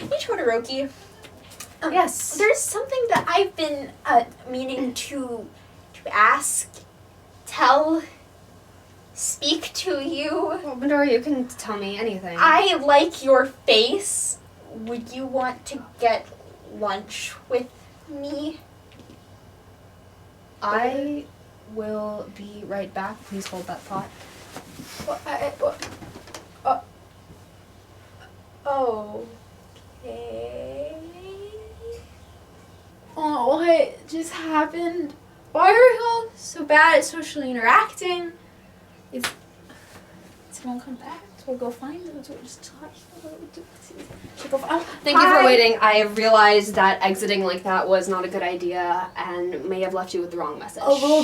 Hey, Todoroki. Yes. There's something that I've been meaning to ask, tell, speak to you. Well, Midoriya, you can tell me anything. I like your face. Would you want to get lunch with me? I will be right back. Please hold that thought. Okay. Oh, what just happened? Why are we all so bad at socially interacting? It won't come back. So we'll go find it. So we'll just talk. Thank you for waiting. I realized that exiting like that was not a good idea and may have left you with the wrong message. A little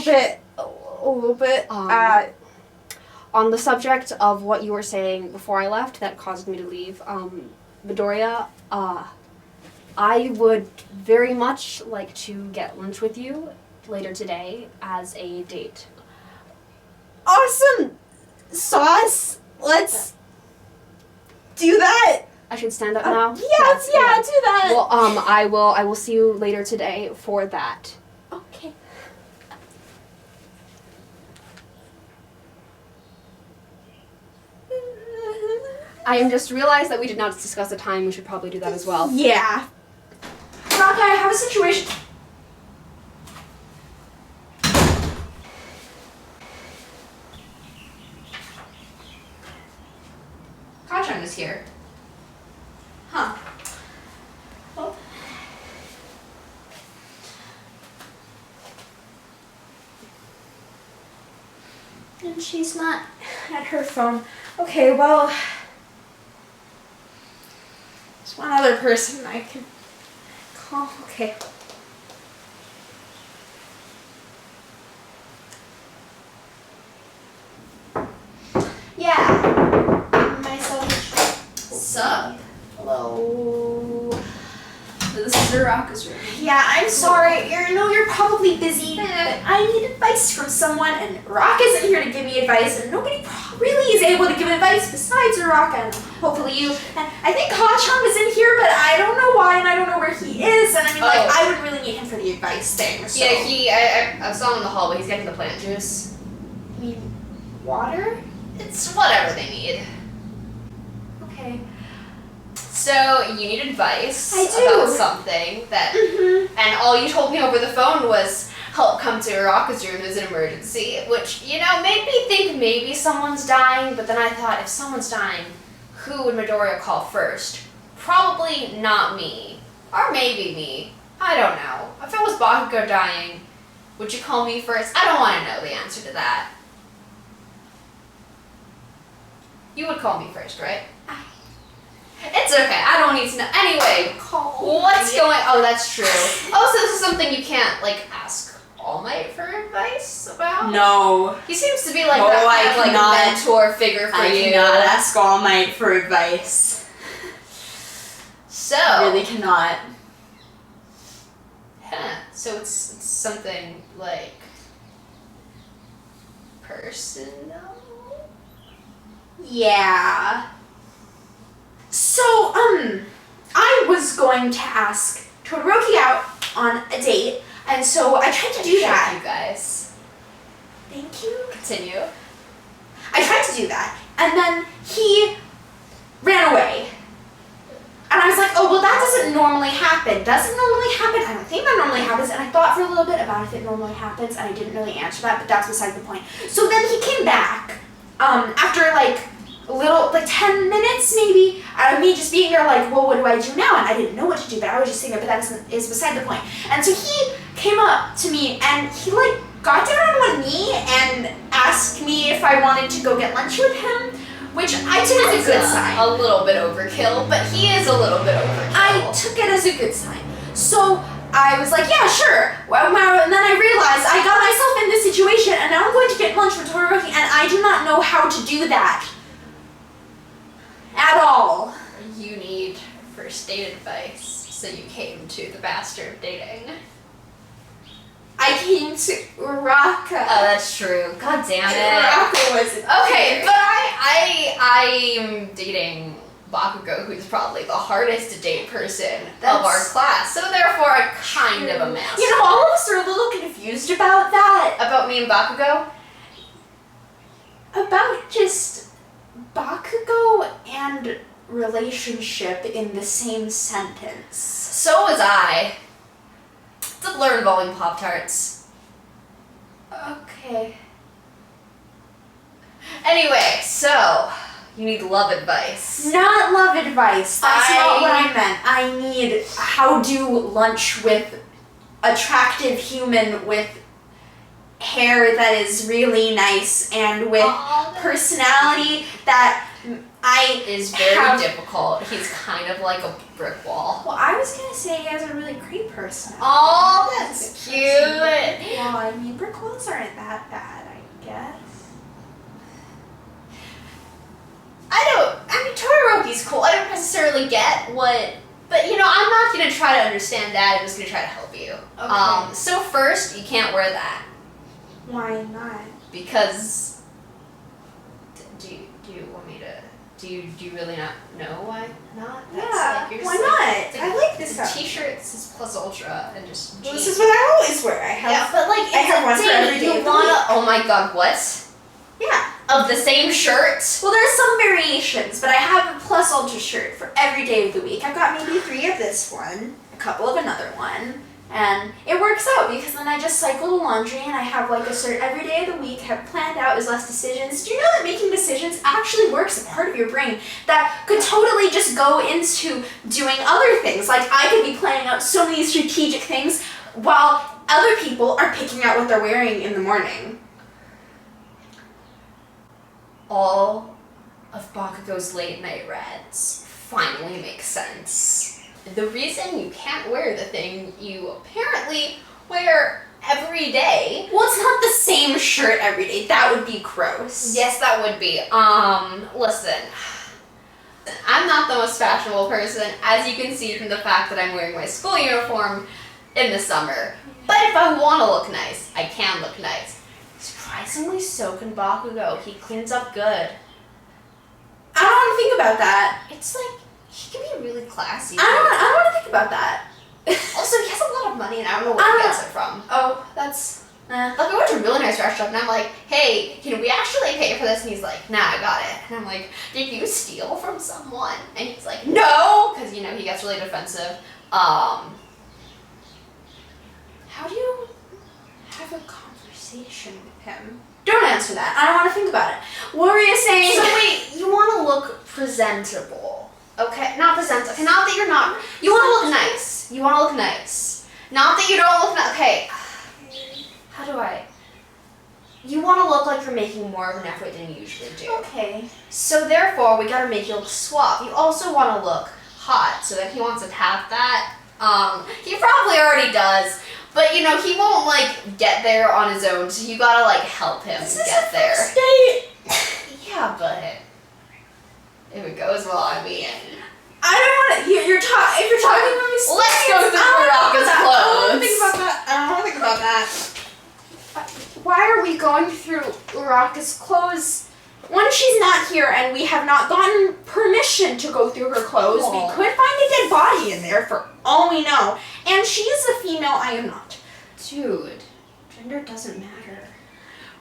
bit. On the subject of what you were saying before I left that caused me to leave, Midoriya, I would very much like to get lunch with you later today as a date. Awesome sauce. Let's do that. I should stand up now? Yeah, do that. Well, I will see you later today for that. Okay. I am just realized that we did not discuss the time. We should probably do that as well. Yeah. Rock, I have a situation. Kachan is here. Huh. Well. And she's not at her phone. Okay, well, there's one other person I can call. Okay. Yeah. Myself. Sup? Hello. This is Uraka's room. Yeah, I'm sorry. You're probably busy, but I need advice from someone, and Rock isn't here to give me advice, and nobody really is able to give advice besides Rock and hopefully you. And I think Kachan was in here, but I don't know why, and I don't know where he is, and I mean, I would really need him for the advice thing. So. Yeah, I saw him in the hallway. He's getting the plant juice. You mean water? It's whatever they need. Okay. So, you need advice I do. about something that, and all you told me over the phone was help come to Uraka's room as an emergency, which, made me think maybe someone's dying, but then I thought, if someone's dying, who would Midoriya call first? Probably not me. Or maybe me. I don't know. If it was Bakugou dying, would you call me first? I don't want to know the answer to that. You would call me first, right? It's okay. I don't need to know. Anyway, what's going... Oh, that's true. Oh, so this is something you can't, ask All Might for advice about? No. He seems to be that kind of mentor figure for you. I cannot ask All Might for advice. So... I really cannot. So it's something, personal? Yeah. So, I was going to ask Todoroki out on a date, and so I tried to do that. You guys. Thank you. Continue. I tried to do that, and then he ran away. And I was like, oh, well, that doesn't normally happen. Does it normally happen? I don't think that normally happens. And I thought for a little bit about if it normally happens, and I didn't really answer that, but that's beside the point. So then he came back, after, a little, 10 minutes maybe, out of me just being there well, what do I do now? And I didn't know what to do, but I was just sitting there, but that is beside the point. And so he came up to me, and he, got down on one knee and asked me if I wanted to go get lunch with him, which I took as a good sign. A little bit overkill, but he is a little bit overkill. I took it as a good sign. So I was like, yeah, sure. Well, and then I realized I got myself in this situation, and now I'm going to get lunch with Todoroki, and I do not know how to do that. At all. You need first date advice, so you came to the master of dating. I came to Uraka. Oh, that's true. God damn it. Uraka wasn't Okay, here. but I'm dating Bakugou, who's probably the hardest to date person of That's our class. So therefore, I'm kind of a master. You know, all of us are a little confused about that. About me and Bakugou? About just Bakugou and relationship in the same sentence. So was I. It's a blur involving Pop-Tarts. Okay. Anyway, so, you need love advice. Not love advice. That's not what I meant. I need how do lunch with attractive human with hair that is really nice and with personality that I Is very have. difficult. He's kind of like a brick wall. Well, I was gonna say he has a really great personality. Oh, that's cute. Well, I mean, brick walls aren't that bad, I guess. I mean, Todoroki's cool. I don't necessarily get what, but you know, I'm not gonna try to understand that. I'm just gonna try to help you. Okay. So first, you can't wear that Why not? because. Do you want me to? Do you really not know why not? Yeah, you're just why like- not? it's I like this It's a stuff. t-shirt. It says Plus Ultra and just Well, jeans. this is what I always wear. I have. Yeah, but like it's I have a one for thing. every day You of the wanna? week. Oh my god, what? Yeah. Of the same shirt? Well, there's some variations, but I have a Plus Ultra shirt for every day of the week. I've got maybe 3 of this one, a couple of another one, and it works out because then I just cycle the laundry and I have like a certain every day of the week have planned out is less decisions. Do you know that making decisions actually works a part of your brain that could totally just go into doing other things? Like I could be planning out so many strategic things while other people are picking out what they're wearing in the morning. All of Bakugou's late night reds finally make sense. The reason you can't wear the thing you apparently wear every day. Well, it's not the same shirt every day. That would be gross. Yes, that would be. Listen. I'm not the most fashionable person, as you can see from the fact that I'm wearing my school uniform in the summer. But if I want to look nice, I can look nice. Surprisingly, so can Bakugou. He cleans up good. I don't want to think about that. It's like, he can be really classy. I don't want to think about that. Also, he has a lot of money, and I don't know where he gets it from. Oh, that's. Like, we went to a really nice restaurant, and I'm like, hey, can we actually pay for this? And he's like, nah, I got it. And I'm like, did you steal from someone? And he's like, no! Because, you know, he gets really defensive. How do you have a conversation with him? Don't answer that. I don't want to think about it. What were you saying? So wait, you want to look presentable. Okay, not presentable. Okay, not that you're not. You want to look nice. You want to look nice. Not that you don't look nice. Okay. How do I? You want to look like you're making more of an effort than you usually do. Okay. So therefore, we gotta make you look suave. You also want to look hot. So if he wants to have that, he probably already does. But you know, he won't like get there on his own. So you gotta like help him get there. First date. Yeah, but if it goes well, I mean. I don't want to. If you're talking about me, Let's go through Baraka's I don't want to think clothes. about that. I don't want to think about that. Why are we going through Uraka's clothes? When she's not here and we have not gotten permission to go through her clothes, Aw. we could find a dead body in there for all we know. And she is a female, I am not. Dude, gender doesn't matter.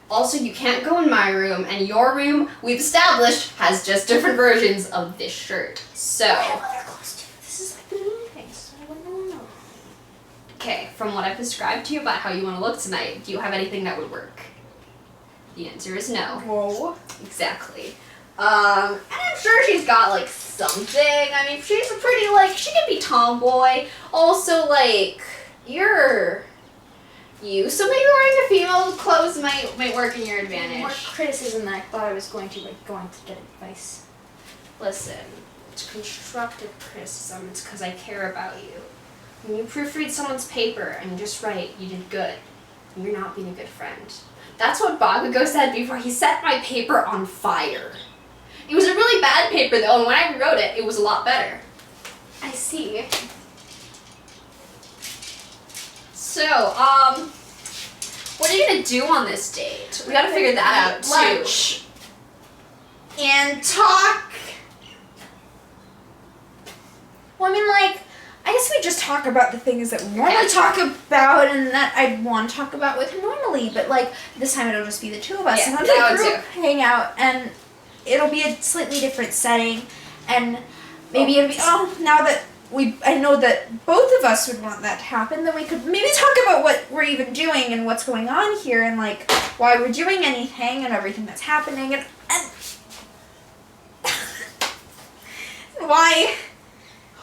Also, you can't go in my room, and your room, we've established, has just different versions of this shirt. So, I have other clothes too. This is like the main thing, so I wouldn't know. okay, from what I've described to you about how you want to look tonight, do you have anything that would work? The answer is no. Whoa. Exactly. And I'm sure she's got, like, something. I mean, she's a pretty, like, she could be tomboy. Also, like, you're you. So maybe wearing the female clothes might work in your advantage. More criticism than I thought I was going to, like going to get advice. Listen, it's constructive criticism. It's because I care about you. When you proofread someone's paper and you just write, you did good. You're not being a good friend. That's what Bakugou said before he set my paper on fire. It was a really bad paper though, and when I wrote it, it was a lot better. I see. So, what are you gonna do on this date? We gotta figure that out too. Lunch. And talk Well, I mean, like, I guess we just talk about the things that we normally talk about and that I'd want to talk about with him normally. But, like, this time it'll just be the two of us. Yeah, and I'll that do a would group hangout, and it'll be a slightly different setting. And maybe it'll be, now that I know that both of us would want that to happen, then we could maybe talk about what we're even doing and what's going on here and, like, why we're doing anything and everything that's happening and why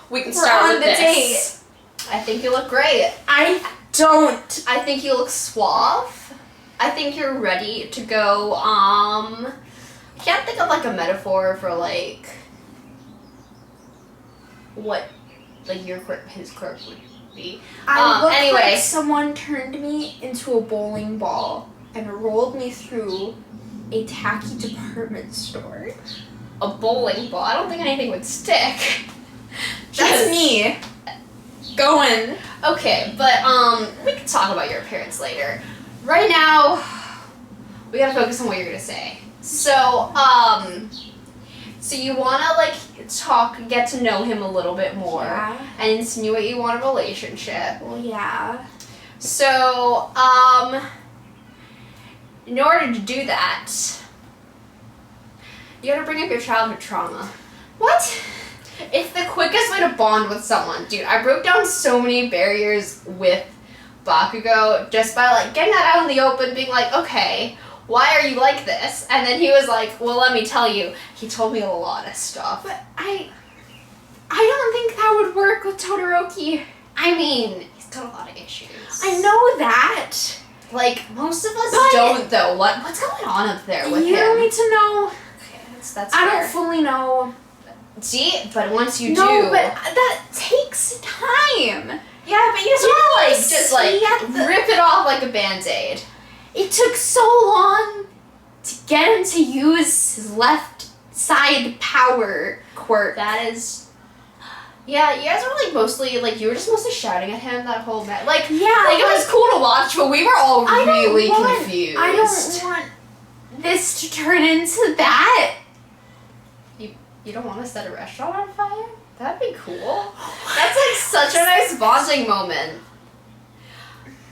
We can we're start on with the this. date. I think you look great. I don't. I think you look suave. I think you're ready to go, I can't think of, like, a metaphor for, like, what, like, his quirk would be. I look anyway. like someone turned me into a bowling ball and rolled me through a tacky department store. A bowling ball. I don't think anything would stick. That's me. Going. Okay, but, we can talk about your appearance later. Right now, we gotta focus on what you're gonna say. So, so you wanna, like, get to know him a little bit more. Yeah. And insinuate you want a relationship. Well, yeah. So, in order to do that, you gotta bring up your childhood trauma. What? It's the quickest way to bond with someone. Dude, I broke down so many barriers with Bakugou just by, like, getting that out in the open, being like, okay, why are you like this? And then he was like, well, let me tell you. He told me a lot of stuff. But I don't think that would work with Todoroki. I mean, he's got a lot of issues. I know that. Like, most of us But- don't, though. What's going on up there with You him? don't need to know. Okay, that's I fair. don't fully know. See? But once you no, do... but that takes time. yeah, but you It's can't, not like, like just, like, see at the- rip it off like a Band-Aid. It took so long to get him to use his left side power quirk. That is... Yeah, you guys were, like, mostly, like, you were just mostly shouting at him that whole match. Like, Yeah, like, it was cool to watch, but we were all I don't really want- confused. I don't want this to turn into that. You don't want to set a restaurant on fire? That'd be cool. That's, like, such a nice bonding moment.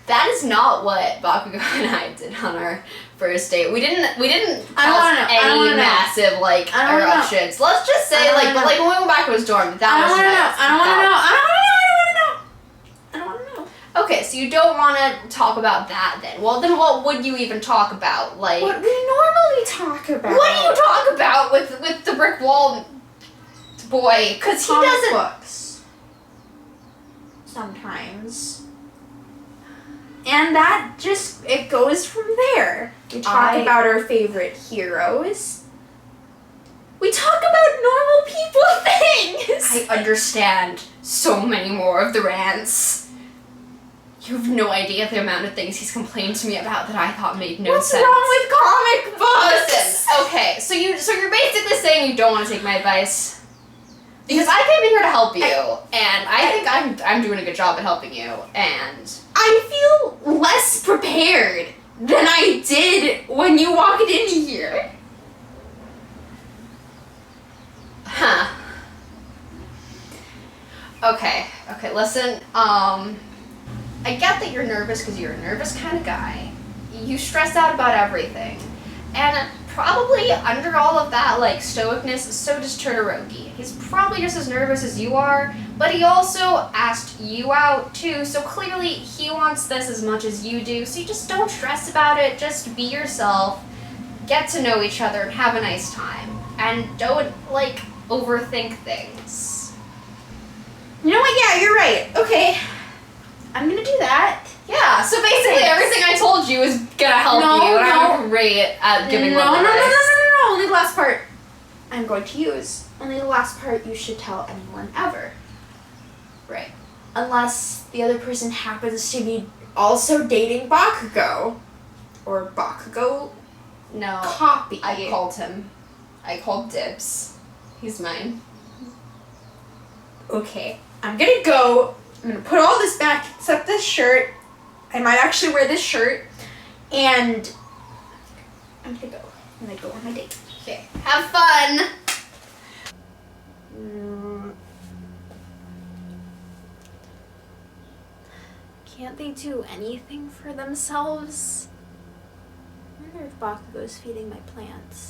That is not what Bakugou and I did on our first date. We didn't I don't cause wanna know. I don't any wanna know. massive, like, I don't wanna know. eruptions. Let's just say, I don't like, wanna but, know. like, when we went back to his dorm, that I was don't want to know. nice. I don't want to know. I don't want to know. I don't want to know. I don't want to know. Okay, so you don't want to talk about that then. Well, then what would you even talk about? Like, What we normally talk about. what do you talk about with the brick wall boy? Because he Comic doesn't. books. Sometimes. And that just, it goes from there. We talk about our favorite heroes. We talk about normal people things. I understand so many more of the rants. You have no idea the amount of things he's complained to me about that I thought made no What's sense. wrong with comic books? Listen, okay, so you're basically saying you don't want to take my advice. Because I came in here to help you, and I think I'm doing a good job at helping you, and I feel less prepared than I did when you walked in here. huh. Okay, listen, I get that you're nervous because you're a nervous kind of guy. You stress out about everything. And probably under all of that, like, stoicness, so does Todoroki. He's probably just as nervous as you are, but he also asked you out, too, so clearly he wants this as much as you do, so you just don't stress about it, just be yourself, get to know each other, and have a nice time. And don't, like, overthink things. You know what? Yeah, you're right. Okay. I'm gonna do that. Yeah, so basically Thanks. everything I told you is gonna help you, and I'm great at giving no, love no, no, no, no, advice. no, no. Only the last part I'm going to use. Only the last part you should tell anyone ever. Right. Unless the other person happens to be also dating Bakugou. Or Bakugou No, copy. I called dibs. He's mine. Okay, I'm gonna go. I'm gonna put all this back except this shirt. I might actually wear this shirt. And I'm gonna go. I'm gonna go on my date. Okay. Have fun! Can't they do anything for themselves? I wonder if Bakugou's feeding my plants.